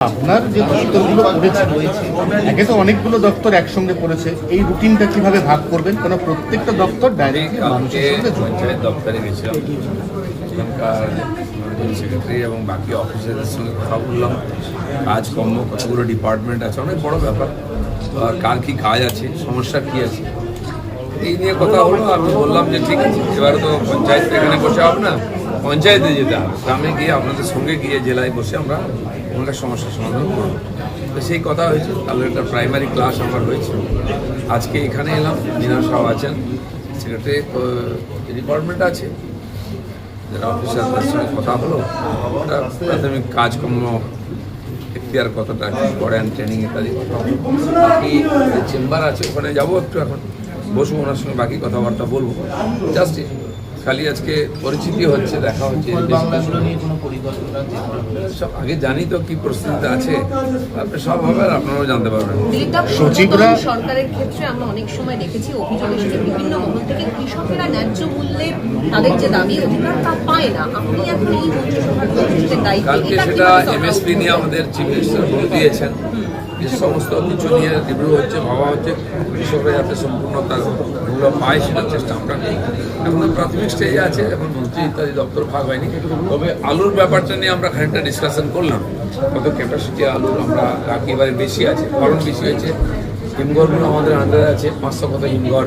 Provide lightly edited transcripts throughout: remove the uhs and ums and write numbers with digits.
আপনার যে দপ্তরগুলো পড়েছে একে তো অনেকগুলো দপ্তর একসঙ্গে পড়েছে, এই রুটিনটা কিভাবে ভাগ করবেন? কারণ প্রত্যেকটা দপ্তর ডাইরেক্ট মানুষের সঙ্গে পঞ্চায়েত দপ্তরে গেছিলাম, সেখানকার সেক্রেটারি এবং বাকি অফিসারদের সঙ্গে কথা বললাম। কাজকর্ম কতগুলো ডিপার্টমেন্ট আছে, অনেক বড় ব্যাপার। আর কার কী কাজ আছে, সমস্যা কী আছে, এই নিয়ে কথা হলো। আমি বললাম যে ঠিক আছে, এবার তো পঞ্চায়েত এখানে বসে হবে না, পঞ্চায়েতে যেতে হবে, গ্রামে গিয়ে আপনাদের সঙ্গে গিয়ে জেলায় বসে আমরা ওখানকার সমস্যার সমাধান করবো। তো সেই কথা হয়েছে। তাহলে একটা প্রাইমারি ক্লাস আমার হয়েছে। আজকে এখানে এলাম, মিনার সাহেব আছেন, সেক্রেটারি ডিপার্টমেন্ট আছে, যারা অফিসারদের সঙ্গে কথা হলো। ওটা প্রাথমিক কাজকর্ম এখতিয়ার কতটা কী করেন, ট্রেনিং ইত্যাদি কথা হলো। বাকি চেম্বার আছে, ওখানে যাবো একটু, এখন বসবো, ওনার সঙ্গে বাকি কথাবার্তা বলবো। জাস্ট খালি আজকে পরিচিতি হচ্ছে, দেখা হচ্ছে। সব আগে জানি তো কি পরিস্থিতিতে আছে, আপনি সব হবে আর আপনারাও জানতে পারবেন। সচিবরা সরকারের ক্ষেত্রে আমরা অনেক সময় দেখেছি অভিযোগ এসেছে বিভিন্ন মহল থেকে, কৃষকেরা ন্যায্য মূল্যে তাদের যে দাবি অধিকার তা পায় না। আপনি এখন এই মন্ত্রিসভার প্রতিষ্ঠার দায়িত্ব, কালকে সেটা এমএসপি নিয়ে আমাদের চিফ মিনিস্টার বলে দিয়েছেন যে সমস্ত কিছু নিয়ে রিভিউ হচ্ছে, ভাবা হচ্ছে, কৃষকরা যাতে সম্পূর্ণ তার মূল্য পায় সেটার চেষ্টা আমরা করি। এখন প্রাথমিক স্টেজে আছে, এখন মন্ত্রী ইত্যাদি দপ্তর ভাগ হয়নি। তবে আলুর ব্যাপারটা নিয়ে আমরা খানিকটা ডিসকাশন করলাম, কত ক্যাপাসিটি আলুর আমরা একেবারে বেশি আছে, কারণ বেশি হয়েছে হিমঘরগুলো আমাদের আন্ডারে আছে 500 কত হিমঘর,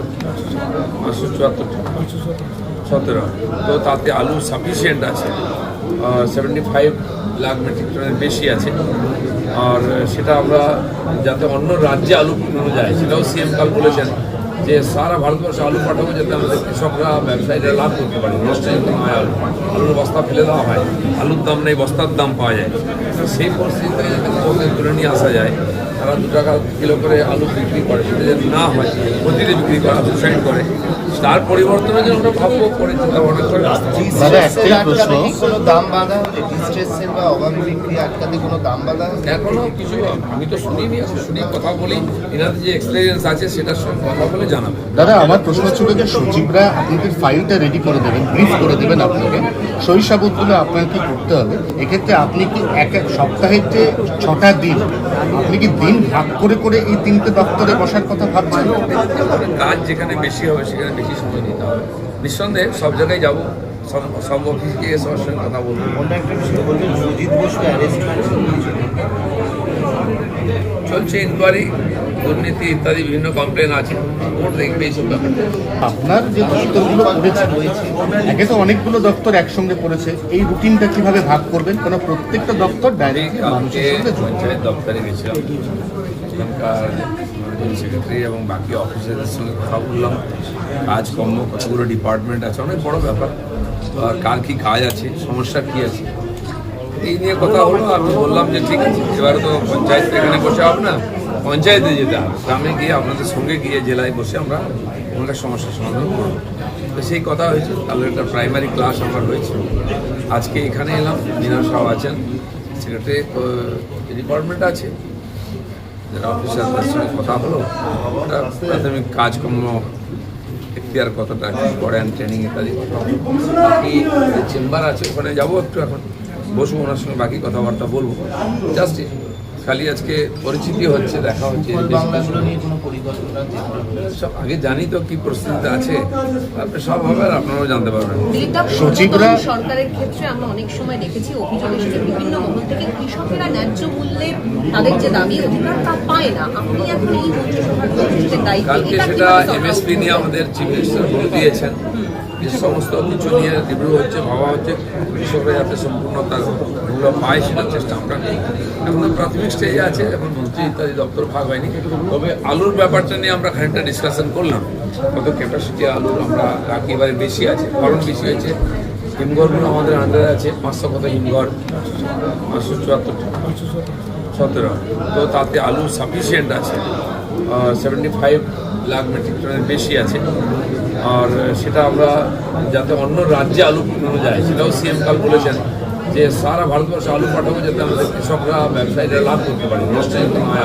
574 তো তাতে আলু সাফিসিয়েন্ট আছে, 75 লাখ মেট্রিক টনের বেশি আছে। আর সেটা আমরা যাতে অন্য রাজ্যে আলু পাঠানো যায়, সেটাও সিএম কাল বলেছেন যে সারা ভারতবর্ষে আলু পাঠাবো, যাতে আমাদের কৃষকরা ব্যবসায়ীরা লাভ করতে পারে, নষ্ট যাতে না হয়, আলুর বস্তা ফেলে দেওয়া হয়, আলুর দাম নেই, বস্তার দাম পাওয়া যায়। সেই পরিস্থিতিতে যাতে কৃষকদের তুলে নিয়ে আসা যায়, তারা 2 টাকা কিলো করে আলু বিক্রি করে, সেটা যাতে না হয়, প্রতিদিন বিক্রি করে, সুসাইড করে, তার পরিবর্তনের জন্য আমরা ভাববো, করে চিন্তা ভাবনা করে কোনো দাম বাঁধা হলে ডিস্ট্রেসের বা অভাবী বিক্রি আটকাতে কোনো দাম বাঁধা হলে এখনো কিছু আমি তো শুনিনি, শুনি কথা বলি, এনাদের যে এক্সপিরিয়েন্স আছে সেটার সঙ্গে কথা বলে জানাবো। দাদা, আমার প্রশ্ন ছিল যে সচিবরা আপনাদের ফাইলটা রেডি করে দেবেন, ব্রিফ করে দেবেন আপনাকে, সই সাবুতগুলো আপনাকে কি করতে হবে। এক্ষেত্রে আপনি কি এক সপ্তাহের যে 6টা দিন, আপনি কি দিন ভাগ করে করে এই 3টে দপ্তরে বসার কথা ভাবছেন? কাজ যেখানে বেশি হবে সেখানে বেশি সময় দিতে হবে। নিঃসন্দেহে সব জায়গায় যাবো, সব অফিসে গিয়ে সবার সঙ্গে কথা বলবো। অন্য একটা বিষয় বলবেন, সুজিত বোসকে অ্যারেস্ট চলছে ইনকোয়ারি, দুর্নীতি ইত্যাদি বিভিন্ন কমপ্লেন আছে, কোর্ট দেখবে এইসব ব্যাপারটা। আপনার যে দপ্তরগুলো পড়েছে একে তো অনেকগুলো দপ্তর একসঙ্গে পড়েছে, এই রুটিনটা কিভাবে ভাগ করবেন? কারণ প্রত্যেকটা দপ্তর ডাইরেক্ট মানুষের সঙ্গে পঞ্চায়েত দপ্তরে গেছিলাম, সেখানকার সেক্রেটারি এবং বাকি অফিসারদের সঙ্গে কথা বললাম। কাজকর্ম কতগুলো ডিপার্টমেন্ট আছে, অনেক বড় ব্যাপার। আর কার কী কাজ আছে, সমস্যা কী আছে, এই নিয়ে কথা হলো। আমি বললাম যে ঠিক আছে, এবার তো পঞ্চায়েত এখানে বসে হবে না, পঞ্চায়েতে যেতে হবে, গ্রামে গিয়ে আপনাদের সঙ্গে গিয়ে জেলায় বসে আমরা ওখানকার সমস্যার সমাধান করবো। তো সেই কথা হয়েছে। তাহলে একটা প্রাইমারি ক্লাস আমার হয়েছে। আজকে এখানে এলাম, মিনার সাহেব আছেন, সেক্রেটারি ডিপার্টমেন্ট আছে, যারা অফিসারদের সঙ্গে কথা হলো। ওটা প্রাথমিক কাজকর্ম এখতিয়ার কতটা কী করেন, ট্রেনিং ইত্যাদি কথা হলো। বাকি চেম্বার আছে, ওখানে যাবো একটু, এখন বসবো, ওনার সঙ্গে বাকি কথাবার্তা বলবো। জাস্ট খালি আজকে পরিচিতি হচ্ছে, দেখা হচ্ছে। বাংলাগুলো নিয়ে কোনো পরিকল্পনা সব আগে জানি তো কি পরিস্থিতিতে আছে, আপনি সব হবে আর আপনারাও জানতে পারবেন। সচিবরা সরকারের ক্ষেত্রে আমরা অনেক সময় দেখেছি অভিযোগ এসেছে বিভিন্ন মহল থেকে, কৃষকেরা ন্যায্য মূল্যে তাদের যে দাবি অধিকার তা পায় না। আপনি এখন এই মন্ত্রিসভার প্রতিষ্ঠার দায়িত্ব, কালকে সেটা এমএসপি নিয়ে আমাদের চিফ মিনিস্টার বলে দিয়েছেন যে সমস্ত কিছু নিয়ে রিভিউ হচ্ছে, ভাবা হচ্ছে, কৃষকরা যাতে সম্পূর্ণ তার মূল্য পায় সেটার চেষ্টা আমরা করি। এখন প্রাথমিক স্টেজে আছে, এখন মন্ত্রী ইত্যাদি দপ্তর ভাগ হয়নি। তবে আলুর ব্যাপারটা নিয়ে আমরা খানিকটা ডিসকাশন করলাম, কত ক্যাপাসিটি আলুর আমরা একেবারে বেশি আছে, কারণ বেশি হয়েছে হিমঘরগুলো আমাদের আন্ডারে আছে, 500 কত হিমঘর, 574 তো তাতে আলু সাফিসিয়েন্ট আছে, 75 লাখ মেট্রিক টনের বেশি আছে। আর সেটা আমরা যাতে অন্য রাজ্যে আলু পাঠানো যায়, সেটাও সিএম কাল বলেছেন যে সারা ভারতবর্ষে আলু পাঠাবো, যাতে আমাদের কৃষকরা ব্যবসায়ীরা লাভ করতে পারে, নষ্ট যাতে না হয়,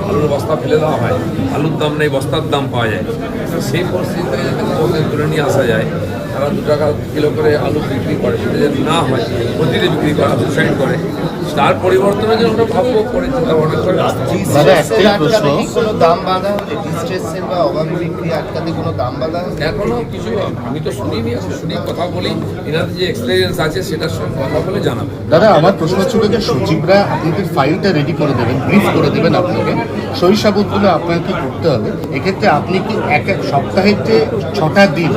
আলুর বস্তা ফেলে দেওয়া হয়, আলুর দাম নেই, বস্তার দাম পাওয়া যায়। সেই পরিস্থিতিতে যাতে কৃষকদের তুলে নিয়ে আসা যায়, তারা 2 টাকা কিলো করে আলু বিক্রি করে, সেটা যাতে না হয়, প্রতিদিন বিক্রি করে, সুসাইড করে, তার পরিবর্তনের জন্য আমরা ভাববো করে চিন্তা ভাবনা করে দাদা, একটাই প্রশ্ন। আটকাতে কি কোনো দাম বাঁধা হচ্ছে ডিস্ট্রেস সেল বা অবাধ বিক্রি আটকাতে কোনো দাম বাঁধা হচ্ছে? এখনো কিছু আমি তো শুনিনি, এখন শুনি কথা বলি, এনাদের যে এক্সপিরিয়েন্স আছে সেটার সঙ্গে কথা বলে জানাবো। দাদা, আমার প্রশ্ন ছিল যে সচিবরা আপনাদের ফাইলটা রেডি করে দেবেন, ব্রিফ করে দেবেন আপনাকে, সই সাবুতগুলো আপনাকে কি করতে হবে। এক্ষেত্রে আপনি কি এক সপ্তাহের যে 6টা দিন,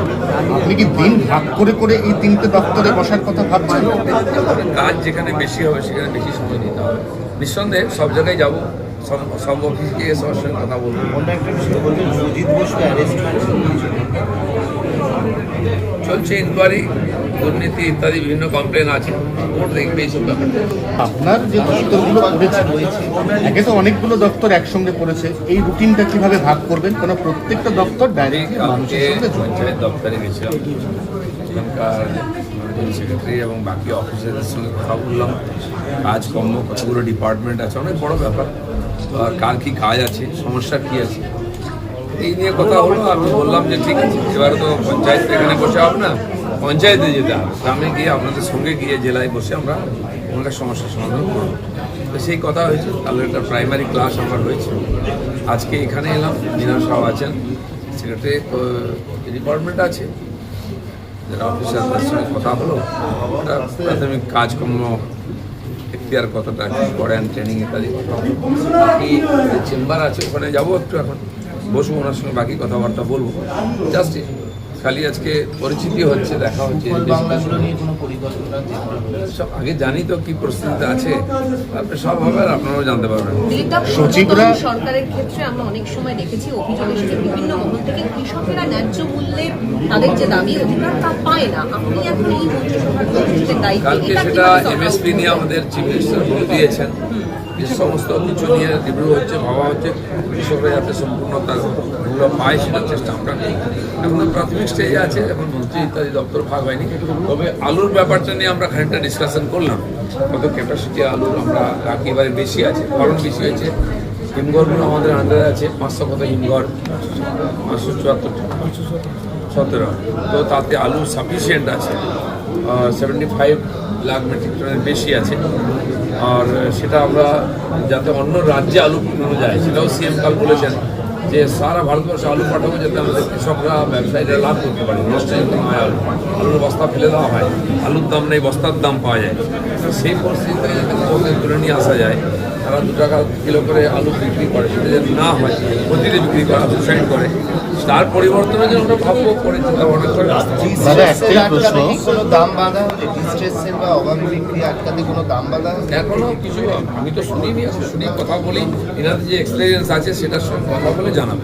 আপনি কি দিন ভাগ করে করে এই 3টে দপ্তরে বসার কথা ভাবছেন? কাজ যেখানে বেশি হবে সেখানে বেশি সময় দিতে হবে। নিঃসন্দেহে সব জায়গায় যাবো, সব অফিসে গিয়ে সবার সঙ্গে কথা বলবো। অন্য একটা বিষয় বলতে সুজিত ঘোষকে অ্যারেস্ট চলছে ইনকোয়ারি, দুর্নীতি ইত্যাদি বিভিন্ন কমপ্লেন আছে, কোর্ট দেখবে এইসব ব্যাপারটা। আপনার যে দপ্তরগুলো রয়েছে, একে তো অনেকগুলো দপ্তর একসঙ্গে পড়েছে, এই রুটিনটা কিভাবে ভাগ করবেন? কারণ প্রত্যেকটা দপ্তর আমি ডাইরেক্টলি কালকে মানুষের সঙ্গে যুক্ত। পঞ্চায়েত দপ্তরে গেছিলাম, সেখানকার সেক্রেটারি এবং বাকি অফিসারদের সঙ্গে কথা বললাম। কাজ কর্ম কতগুলো ডিপার্টমেন্ট আছে, অনেক বড় ব্যাপার, আর কার কী কাজ আছে, সমস্যা কী আছে, এই নিয়ে কথা হলো। আমি বললাম যে ঠিক আছে, এবার তো পঞ্চায়েত এখানে বসে হবে না, পঞ্চায়েতে যেতে হবে, গ্রামে গিয়ে আপনাদের সঙ্গে গিয়ে জেলায় বসে আমরা ওনাদের সমস্যার সমাধান করবো। তো সেই কথা হয়েছে। তাহলে একটা প্রাইমারি ক্লাস আমার হয়েছে, আজকে এখানে এলাম, মিনা সাহেব আছেন, সেক্রেটারি ডিপার্টমেন্ট আছে, যারা অফিসারদের সঙ্গে কথা হলো, একটা প্রাথমিক কাজকর্ম এখতিয়ার কতটা কী করেন, ট্রেনিং ইত্যাদি কথা হলো। বাকি চেম্বার আছে, ওখানে যাবো একটু, এখন বসবো, ওনার সঙ্গে বাকি কথাবার্তা বলবো। জাস্ট খালি আজকে পরিচিতি হচ্ছে, দেখা হচ্ছে, বাংলাগুলো নিয়ে কোনো পরিকল্পনা সব আগে জানি তো কি পরিস্থিতিতে আছে, তারপরে সব হবে আর আপনারাও জানতে পারবেন। দিলীপদা, সচিবরা- পূর্বতন সরকারের ক্ষেত্রে আমরা অনেক সময় দেখেছি অভিযোগ এসেছে বিভিন্ন মহল থেকে কৃষকেরা ন্যায্য মূল্যে তাদের যে দাবি অধিকার তা পায় না। আপনি এখন এই মন্ত্রিসভার প্রতিষ্ঠার দায়িত্বে, কালকে এটা সেটা কিভাবে solve এমএসপি নিয়ে আমাদের চিফ মিনিস্টার বলে দিয়েছেন যে সমস্ত কিছু নিয়ে রিভিউ হচ্ছে, ভাবা হচ্ছে, কৃষকরা যাতে সম্পূর্ণ তার মূল্য পায় সেটার চেষ্টা আমরা নেই। এখন প্রাথমিক স্টেজে আছে, এখন মন্ত্রী ইত্যাদি দপ্তর ভাগ হয়নি। তবে আলুর ব্যাপারটা নিয়ে আমরা খানিকটা ডিসকাশন করলাম, কত ক্যাপাসিটি আলুর আমরা একেবারে বেশি আছে, ফলন বেশি হয়েছে। হিমঘরগুলো আমাদের আন্ডারে আছে, 500 কত হিমঘর, 517, তো তাতে আলু সাফিসিয়েন্ট আছে, 75 লাখ মেট্রিক টনের বেশি আছে। আর সেটা আমরা যাতে অন্য রাজ্যে আলু পাঠানো যায়, সেটাও সিএম কাল বলেছেন যে সারা ভারতবর্ষে আলু পাঠাবো, যাতে আমাদের কৃষকরা ব্যবসায়ীরা লাভ করতে পারে, নষ্ট যাতে না হয় আলু, আলুর বস্তা ফেলে দেওয়া হয়, আলুর দাম নেই, বস্তার দাম পাওয়া যায়। সেই পরিস্থিতিতে যাতে কৃষকদের তুলে নিয়ে আসা যায়, তারা 2 টাকা কিলো করে আলু বিক্রি করে, সেটা যাতে না হয়, প্রতিদিন বিক্রি করা, সুসাইড করে, তার পরিবর্তনের জন্য আমরা ভাববো করে চিন্তা ভাবনা করে দাদা, একটাই প্রশ্ন। আটকাতে কি কোনো দাম বাঁধা হচ্ছে ডিস্ট্রেস সেল বা অবাধ বিক্রি আটকাতে কোনো দাম বাঁধা হচ্ছে? এখনো কিছু আমি তো শুনিনি, এখন শুনি কথা বলি, এনাদের যে এক্সপিরিয়েন্স আছে সেটার সঙ্গে কথা বলে জানাবো।